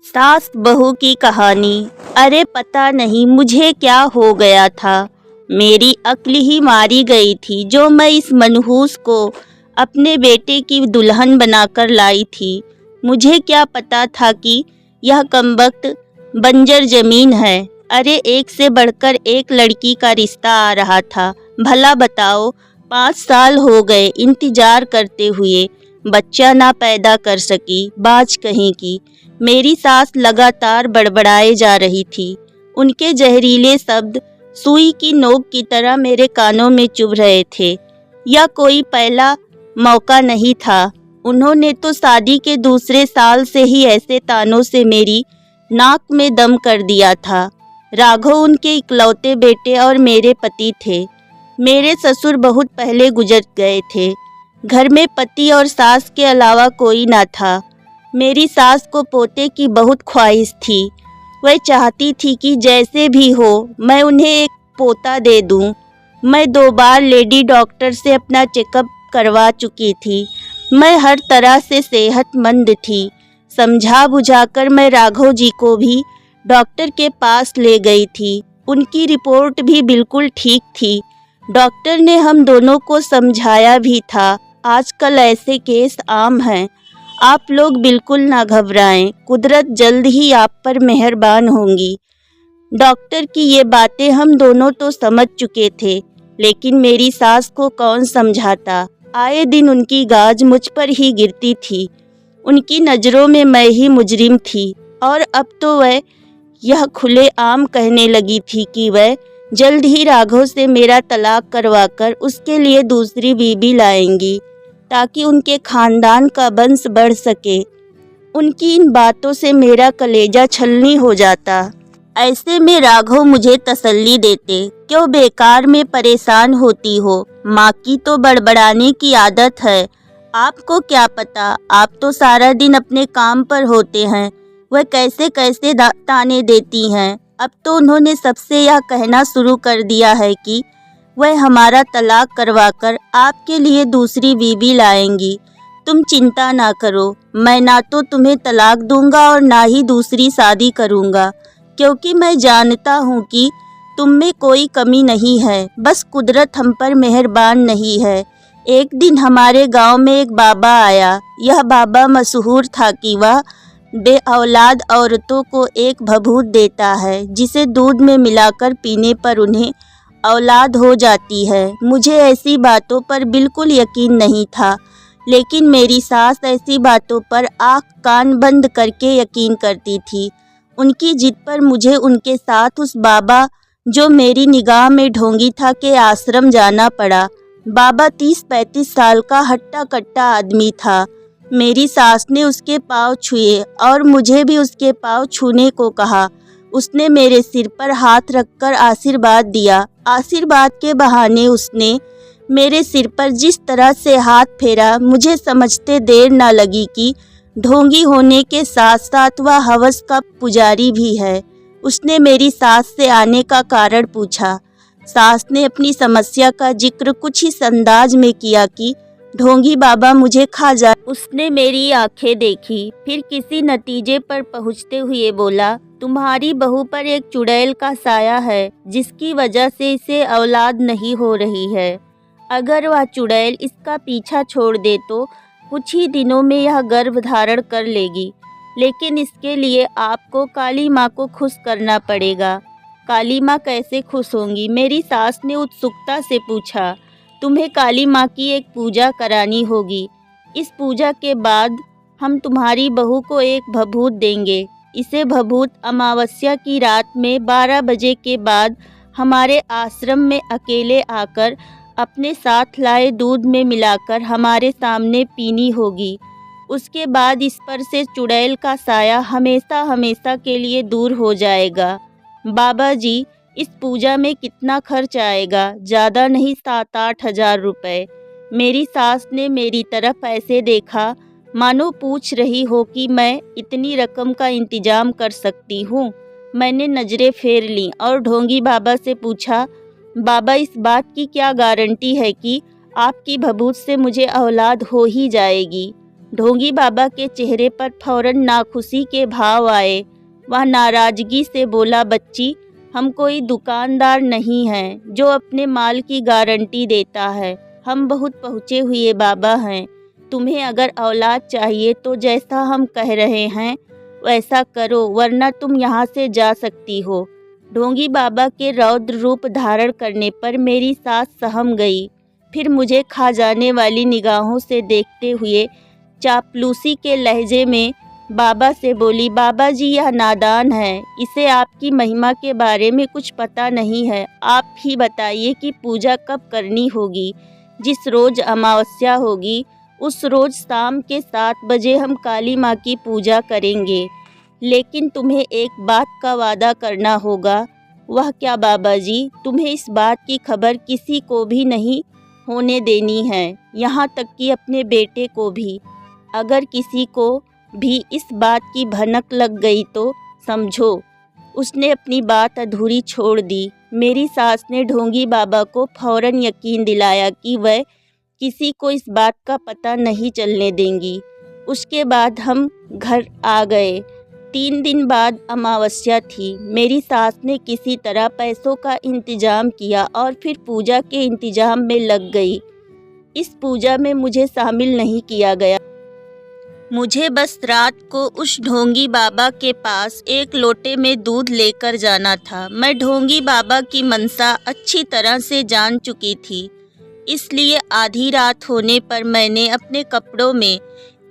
सास बहू की कहानी। अरे पता नहीं मुझे क्या हो गया था। मेरी अक्ल ही मारी गई थी जो मैं इस मनहूस को अपने बेटे की दुल्हन बनाकर लाई थी। मुझे क्या पता था कि यह कमबख्त बंजर जमीन है। अरे एक से बढ़कर एक लड़की का रिश्ता आ रहा था। भला बताओ, 5 साल हो गए इंतजार करते हुए, बच्चा ना पैदा कर सकी, बाज कहीं की। मेरी सास लगातार बड़बड़ाए जा रही थी। उनके जहरीले शब्द सुई की नोक की तरह मेरे कानों में चुभ रहे थे। यह कोई पहला मौका नहीं था। उन्होंने तो शादी के दूसरे साल से ही ऐसे तानों से मेरी नाक में दम कर दिया था। राघव उनके इकलौते बेटे और मेरे पति थे। मेरे ससुर बहुत पहले गुजर गए थे। घर में पति और सास के अलावा कोई ना था। मेरी सास को पोते की बहुत ख्वाहिश थी। वह चाहती थी कि जैसे भी हो मैं उन्हें एक पोता दे दूं। मैं 2 बार लेडी डॉक्टर से अपना चेकअप करवा चुकी थी। मैं हर तरह से सेहतमंद थी। समझा बुझाकर मैं राघव जी को भी डॉक्टर के पास ले गई थी। उनकी रिपोर्ट भी बिल्कुल ठीक थी। डॉक्टर ने हम दोनों को समझाया भी था, आजकल ऐसे केस आम हैं। आप लोग बिल्कुल ना घबराएं, कुदरत जल्द ही आप पर मेहरबान होंगी। डॉक्टर की ये बातें हम दोनों तो समझ चुके थे, लेकिन मेरी सास को कौन समझाता। आए दिन उनकी गाज मुझ पर ही गिरती थी। उनकी नज़रों में मैं ही मुजरिम थी और अब तो वह यह खुलेआम कहने लगी थी कि वह जल्द ही राघव से मेरा तलाक करवाकर उसके लिए दूसरी बीबी लाएंगी ताकि उनके खानदान का वंश बढ़ सके। उनकी इन बातों से मेरा कलेजा छलनी हो जाता। ऐसे में राघव मुझे तसल्ली देते, क्यों बेकार में परेशान होती हो, माँ की तो बड़बड़ाने की आदत है। आपको क्या पता, आप तो सारा दिन अपने काम पर होते हैं। वह कैसे कैसे ताने देती हैं। अब तो उन्होंने सबसे यह कहना शुरू कर दिया है कि वह हमारा तलाक करवाकर आपके लिए दूसरी बीवी लाएंगी। तुम चिंता ना करो, मैं ना तो तुम्हें तलाक दूंगा और ना ही दूसरी शादी करूंगा, क्योंकि मैं जानता हूँ कि तुम में कोई कमी नहीं है, बस कुदरत हम पर मेहरबान नहीं है। एक दिन हमारे गांव में एक बाबा आया। यह बाबा मशहूर था कि वह बेऔलाद औरतों को एक भभूत देता है, जिसे दूध में मिलाकर पीने पर उन्हें औलाद हो जाती है। मुझे ऐसी बातों पर बिल्कुल यकीन नहीं था, लेकिन मेरी सास ऐसी बातों पर आँख कान बंद करके यकीन करती थी। उनकी जिद पर मुझे उनके साथ उस बाबा, जो मेरी निगाह में ढोंगी था, के आश्रम जाना पड़ा। बाबा 30-35 साल का हट्टा कट्टा आदमी था। मेरी सास ने उसके पाँव छुए और मुझे भी उसके पाँव छूने को कहा। उसने मेरे सिर पर हाथ रखकर आशीर्वाद दिया। आशीर्वाद के बहाने उसने मेरे सिर पर जिस तरह से हाथ फेरा, मुझे समझते देर न लगी कि ढोंगी होने के साथ साथ वह हवस का पुजारी भी है। उसने मेरी सास से आने का कारण पूछा। सास ने अपनी समस्या का जिक्र कुछ इस अंदाज में किया कि ढोंगी बाबा मुझे खा जाए। उसने मेरी आंखें देखी, फिर किसी नतीजे पर पहुंचते हुए बोला, तुम्हारी बहू पर एक चुड़ैल का साया है, जिसकी वजह से इसे औलाद नहीं हो रही है। अगर वह चुड़ैल इसका पीछा छोड़ दे तो कुछ ही दिनों में यह गर्भ धारण कर लेगी, लेकिन इसके लिए आपको काली माँ को खुश करना पड़ेगा। काली माँ कैसे खुश होंगी? मेरी सास ने उत्सुकता से पूछा। तुम्हें काली माँ की एक पूजा करानी होगी। इस पूजा के बाद हम तुम्हारी बहू को एक भभूत देंगे। इसे भभूत अमावस्या की रात में 12 बजे के बाद हमारे आश्रम में अकेले आकर अपने साथ लाए दूध में मिलाकर हमारे सामने पीनी होगी। उसके बाद इस पर से चुड़ैल का साया हमेशा हमेशा के लिए दूर हो जाएगा। बाबा जी, इस पूजा में कितना खर्च आएगा? ज़्यादा नहीं, 7-8 हज़ार रुपये। मेरी सास ने मेरी तरफ ऐसे देखा मानो पूछ रही हो कि मैं इतनी रकम का इंतजाम कर सकती हूँ। मैंने नज़रें फेर लीं और ढोंगी बाबा से पूछा, बाबा इस बात की क्या गारंटी है कि आपकी भभूत से मुझे औलाद हो ही जाएगी? ढोंगी बाबा के चेहरे पर फौरन नाखुशी के भाव आए। वह नाराज़गी से बोला, बच्ची, हम कोई दुकानदार नहीं हैं जो अपने माल की गारंटी देता है। हम बहुत पहुँचे हुए बाबा हैं। तुम्हें अगर औलाद चाहिए तो जैसा हम कह रहे हैं वैसा करो, वरना तुम यहाँ से जा सकती हो। ढोंगी बाबा के रौद्र रूप धारण करने पर मेरी सास सहम गई। फिर मुझे खा जाने वाली निगाहों से देखते हुए चापलूसी के लहजे में बाबा से बोली, बाबा जी, यह नादान है, इसे आपकी महिमा के बारे में कुछ पता नहीं है। आप ही बताइए कि पूजा कब करनी होगी। जिस रोज़ अमावस्या होगी उस रोज़ शाम के 7 बजे हम काली माँ की पूजा करेंगे। लेकिन तुम्हें एक बात का वादा करना होगा। वह क्या बाबा जी? तुम्हें इस बात की खबर किसी को भी नहीं होने देनी है, यहाँ तक कि अपने बेटे को भी। अगर किसी को भी इस बात की भनक लग गई तो समझो उसने अपनी बात अधूरी छोड़ दी। मेरी सास ने ढोंगी बाबा को फौरन यकीन दिलाया कि वह किसी को इस बात का पता नहीं चलने देंगी। उसके बाद हम घर आ गए। 3 दिन बाद अमावस्या थी। मेरी सास ने किसी तरह पैसों का इंतजाम किया और फिर पूजा के इंतजाम में लग गई। इस पूजा में मुझे शामिल नहीं किया गया। मुझे बस रात को उस ढोंगी बाबा के पास एक लोटे में दूध लेकर जाना था। मैं ढोंगी बाबा की मनसा अच्छी तरह से जान चुकी थी, इसलिए आधी रात होने पर मैंने अपने कपड़ों में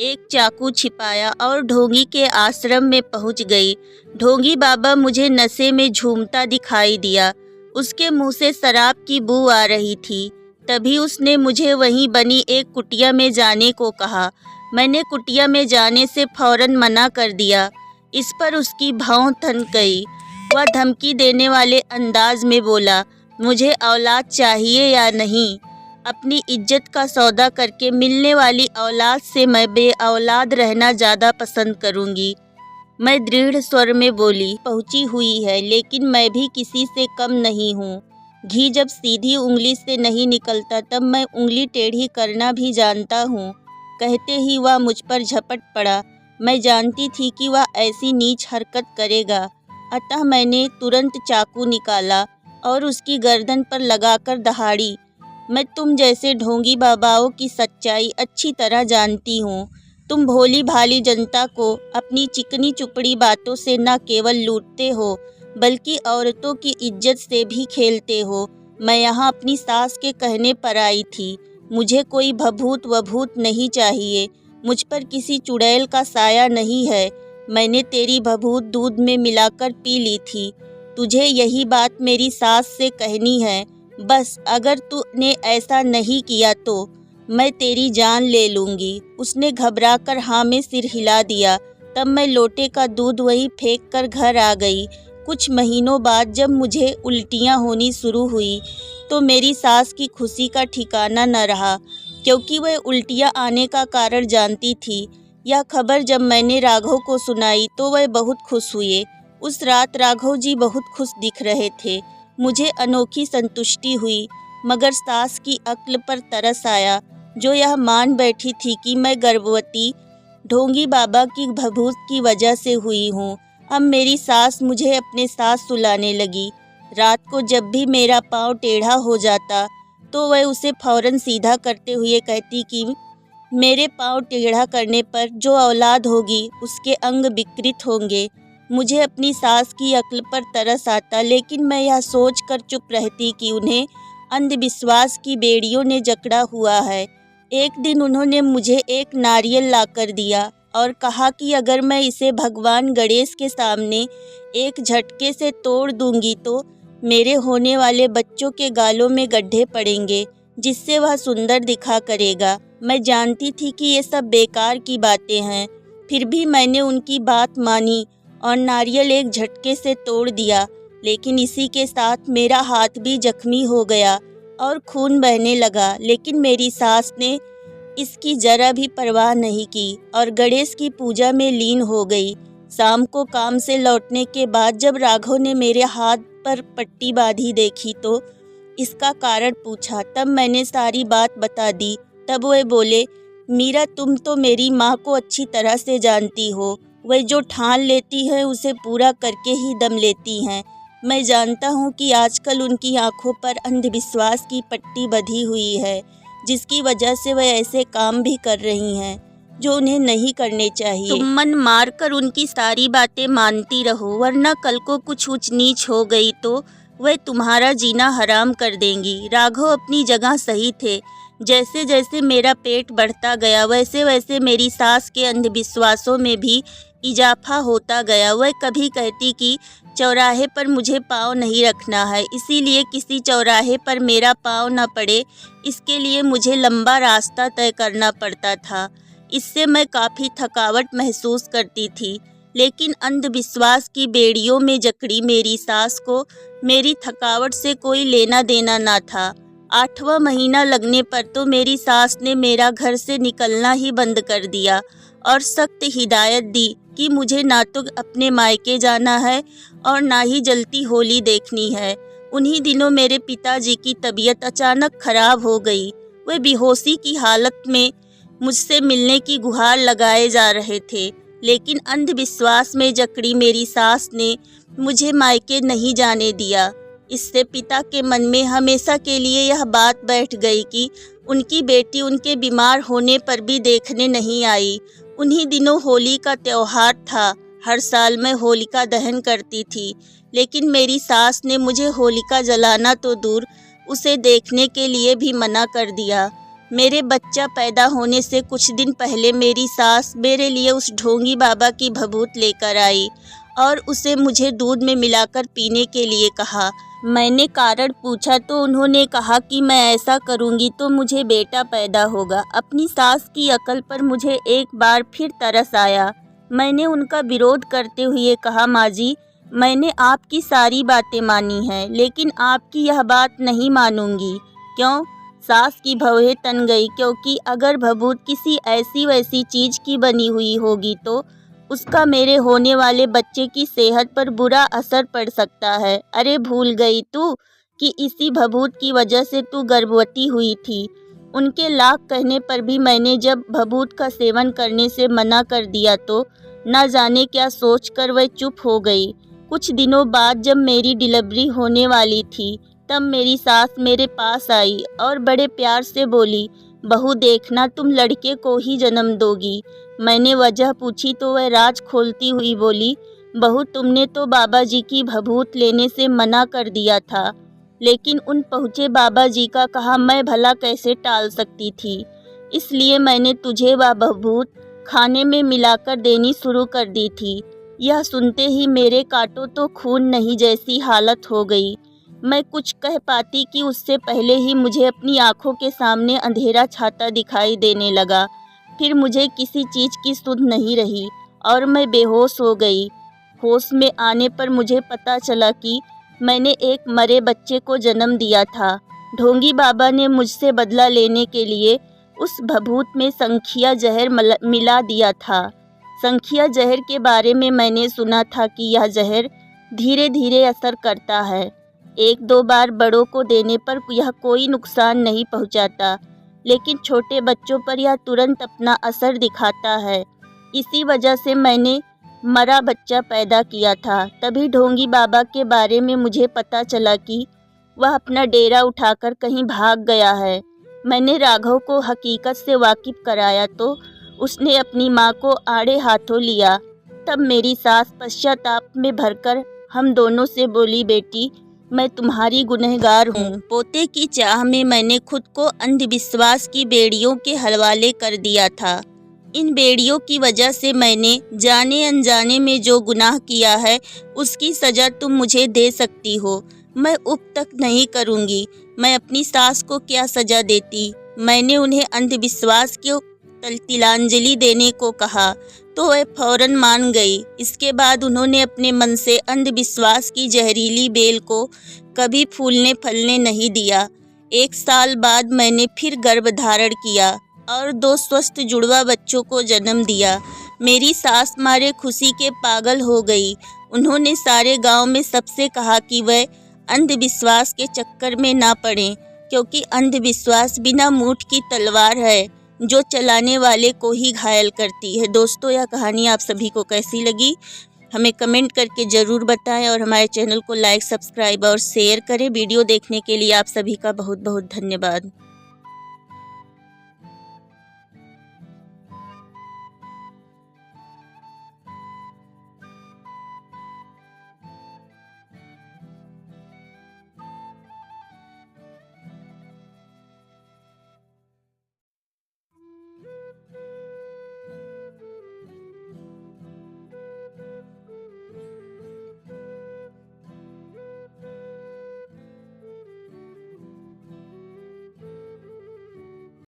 एक चाकू छिपाया और ढोंगी के आश्रम में पहुंच गई। ढोंगी बाबा मुझे नशे में झूमता दिखाई दिया। उसके मुंह से शराब की बू आ रही थी। तभी उसने मुझे वहीं बनी एक कुटिया में जाने को कहा। मैंने कुटिया में जाने से फौरन मना कर दिया। इस पर उसकी भौं थन गई। वह धमकी देने वाले अंदाज में बोला, मुझे औलाद चाहिए या नहीं? अपनी इज्जत का सौदा करके मिलने वाली औलाद से मैं बे औलाद रहना ज़्यादा पसंद करूँगी। मैं दृढ़ स्वर में बोली, पहुँची हुई है, लेकिन मैं भी किसी से कम नहीं हूँ। घी जब सीधी उंगली से नहीं निकलता तब मैं उंगली टेढ़ी करना भी जानता हूँ। कहते ही वह मुझ पर झपट पड़ा। मैं जानती थी कि वह ऐसी नीच हरकत करेगा, अतः मैंने तुरंत चाकू निकाला और उसकी गर्दन पर लगाकर दहाड़ी। मैं तुम जैसे ढोंगी बाबाओं की सच्चाई अच्छी तरह जानती हूँ। तुम भोली भाली जनता को अपनी चिकनी चुपड़ी बातों से न केवल लूटते हो, बल्कि औरतों की इज्जत से भी खेलते हो। मैं यहाँ अपनी सास के कहने पर आई थी। मुझे कोई भभूत वभूत नहीं चाहिए। मुझ पर किसी चुड़ैल का साया नहीं है। मैंने तेरी भभूत दूध में मिलाकर पी ली थी। तुझे यही बात मेरी सास से कहनी है। बस अगर तूने ऐसा नहीं किया तो मैं तेरी जान ले लूँगी। उसने घबराकर हाँ में सिर हिला दिया। तब मैं लोटे का दूध वहीं फेंक कर घर आ गई। कुछ महीनों बाद जब मुझे उल्टियाँ होनी शुरू हुई तो मेरी सास की खुशी का ठिकाना न रहा, क्योंकि वह उल्टियाँ आने का कारण जानती थी। यह खबर जब मैंने राघव को सुनाई तो वह बहुत खुश हुए। उस रात राघव जी बहुत खुश दिख रहे थे। मुझे अनोखी संतुष्टि हुई, मगर सास की अक्ल पर तरस आया, जो यह मान बैठी थी कि मैं गर्भवती ढोंगी बाबा की भभूत की वजह से हुई हूँ। अब मेरी सास मुझे अपने साथ सुलाने लगी। रात को जब भी मेरा पाँव टेढ़ा हो जाता तो वह उसे फौरन सीधा करते हुए कहती कि मेरे पाँव टेढ़ा करने पर जो औलाद होगी उसके अंग विकृत होंगे। मुझे अपनी सास की अक्ल पर तरस आता, लेकिन मैं यह सोच कर चुप रहती कि उन्हें अंधविश्वास की बेड़ियों ने जकड़ा हुआ है। एक दिन उन्होंने मुझे एक नारियल लाकर दिया और कहा कि अगर मैं इसे भगवान गणेश के सामने एक झटके से तोड़ दूंगी तो मेरे होने वाले बच्चों के गालों में गड्ढे पड़ेंगे, जिससे वह सुंदर दिखा करेगा। मैं जानती थी कि ये सब बेकार की बातें हैं, फिर भी मैंने उनकी बात मानी और नारियल एक झटके से तोड़ दिया। लेकिन इसी के साथ मेरा हाथ भी जख्मी हो गया और खून बहने लगा। लेकिन मेरी सास ने इसकी जरा भी परवाह नहीं की और गणेश की पूजा में लीन हो गई। शाम को काम से लौटने के बाद जब राघव ने मेरे हाथ पर पट्टी बांधी देखी तो इसका कारण पूछा। तब मैंने सारी बात बता दी। तब वे बोले, मीरा, तुम तो मेरी माँ को अच्छी तरह से जानती हो। वह जो ठान लेती है उसे पूरा करके ही दम लेती हैं। मैं जानता हूँ कि आजकल उनकी आंखों पर अंधविश्वास की पट्टी बंधी हुई है, जिसकी वजह से वह ऐसे काम भी कर रही हैं जो उन्हें नहीं करने चाहिए। तुम मन मार कर उनकी सारी बातें मानती रहो, वरना कल को कुछ ऊंच नीच हो गई तो वह तुम्हारा जीना हराम कर देंगी। राघव अपनी जगह सही थे। जैसे जैसे मेरा पेट बढ़ता गया वैसे वैसे मेरी सास के अंधविश्वासों में भी इजाफा होता गया। वह कभी कहती कि चौराहे पर मुझे पाँव नहीं रखना है, इसीलिए किसी चौराहे पर मेरा पाँव न पड़े, इसके लिए मुझे लंबा रास्ता तय करना पड़ता था। इससे मैं काफ़ी थकावट महसूस करती थी, लेकिन अंधविश्वास की बेड़ियों में जकड़ी मेरी सास को मेरी थकावट से कोई लेना देना ना था। 8वां महीना लगने पर तो मेरी सास ने मेरा घर से निकलना ही बंद कर दिया और सख्त हिदायत दी कि मुझे ना तो अपने मायके जाना है और ना ही जलती होली देखनी है। उन्हीं दिनों मेरे पिताजी की तबीयत अचानक खराब हो गई। वे बेहोशी की हालत में मुझसे मिलने की गुहार लगाए जा रहे थे, लेकिन अंधविश्वास में जकड़ी मेरी सास ने मुझे मायके नहीं जाने दिया। इससे पिता के मन में हमेशा के लिए यह बात बैठ गई कि उनकी बेटी उनके बीमार होने पर भी देखने नहीं आई। उन्हीं दिनों होली का त्योहार था। हर साल मैं होलिका दहन करती थी, लेकिन मेरी सास ने मुझे होलिका जलाना तो दूर, उसे देखने के लिए भी मना कर दिया। मेरे बच्चा पैदा होने से कुछ दिन पहले मेरी सास मेरे लिए उस ढोंगी बाबा की भभूत लेकर आई और उसे मुझे दूध में मिलाकर पीने के लिए कहा। मैंने कारण पूछा तो उन्होंने कहा कि मैं ऐसा करूंगी तो मुझे बेटा पैदा होगा। अपनी सास की अकल पर मुझे एक बार फिर तरस आया। मैंने उनका विरोध करते हुए कहा, माँ जी, मैंने आपकी सारी बातें मानी हैं, लेकिन आपकी यह बात नहीं मानूंगी। क्यों? सास की भवें तन गई, क्योंकि अगर भभूत किसी ऐसी वैसी चीज़ की बनी हुई होगी तो उसका मेरे होने वाले बच्चे की सेहत पर बुरा असर पड़ सकता है। अरे भूल गई तू कि इसी भभूत की वजह से तू गर्भवती हुई थी। उनके लाख कहने पर भी मैंने जब भभूत का सेवन करने से मना कर दिया तो न जाने क्या सोचकर वह चुप हो गई। कुछ दिनों बाद जब मेरी डिलीवरी होने वाली थी तब मेरी सास मेरे पास आई और बड़े प्यार से बोली, बहू देखना, तुम लड़के को ही जन्म दोगी। मैंने वजह पूछी तो वह राज खोलती हुई बोली, बहू तुमने तो बाबा जी की भभूत लेने से मना कर दिया था, लेकिन उन पहुँचे बाबा जी का कहा मैं भला कैसे टाल सकती थी। इसलिए मैंने तुझे वह भभूत खाने में मिलाकर देनी शुरू कर दी थी। यह सुनते ही मेरे कांटों तो खून नहीं जैसी हालत हो गई। मैं कुछ कह पाती कि उससे पहले ही मुझे अपनी आंखों के सामने अंधेरा छाता दिखाई देने लगा। फिर मुझे किसी चीज़ की सुध नहीं रही और मैं बेहोश हो गई। होश में आने पर मुझे पता चला कि मैंने एक मरे बच्चे को जन्म दिया था। ढोंगी बाबा ने मुझसे बदला लेने के लिए उस भभूत में संखिया जहर मिला दिया था। संखिया जहर के बारे में मैंने सुना था कि यह जहर धीरे धीरे असर करता है। 1-2 बार बड़ों को देने पर यह कोई नुकसान नहीं पहुंचाता, लेकिन छोटे बच्चों पर यह तुरंत अपना असर दिखाता है। इसी वजह से मैंने मरा बच्चा पैदा किया था। तभी ढोंगी बाबा के बारे में मुझे पता चला कि वह अपना डेरा उठाकर कहीं भाग गया है। मैंने राघव को हकीकत से वाकिफ कराया तो उसने अपनी माँ को आड़े हाथों लिया। तब मेरी सास पश्चाताप में भरकर हम दोनों से बोली, बेटी मैं तुम्हारी गुनहगार हूँ। पोते की चाह में मैंने खुद को अंधविश्वास की बेड़ियों के हवाले कर दिया था। इन बेड़ियों की वजह से मैंने जाने अनजाने में जो गुनाह किया है उसकी सज़ा तुम मुझे दे सकती हो। मैं उप तक नहीं करूँगी। मैं अपनी सास को क्या सज़ा देती। मैंने उन्हें अंधविश्वास की तिलांजलि देने को कहा तो वह फौरन मान गई। इसके बाद उन्होंने अपने मन से अंधविश्वास की जहरीली बेल को कभी फूलने फलने नहीं दिया। 1 साल बाद मैंने फिर गर्भ धारण किया और 2 स्वस्थ जुड़वा बच्चों को जन्म दिया। मेरी सास मारे खुशी के पागल हो गई। उन्होंने सारे गांव में सबसे कहा कि वह अंधविश्वास के चक्कर में ना पड़ें, क्योंकि अंधविश्वास बिना मूठ की तलवार है। जो चलाने वाले को ही घायल करती है। दोस्तों, यह कहानी आप सभी को कैसी लगी हमें कमेंट करके ज़रूर बताएं और हमारे चैनल को लाइक, सब्सक्राइब और शेयर करें। वीडियो देखने के लिए आप सभी का बहुत बहुत धन्यवाद।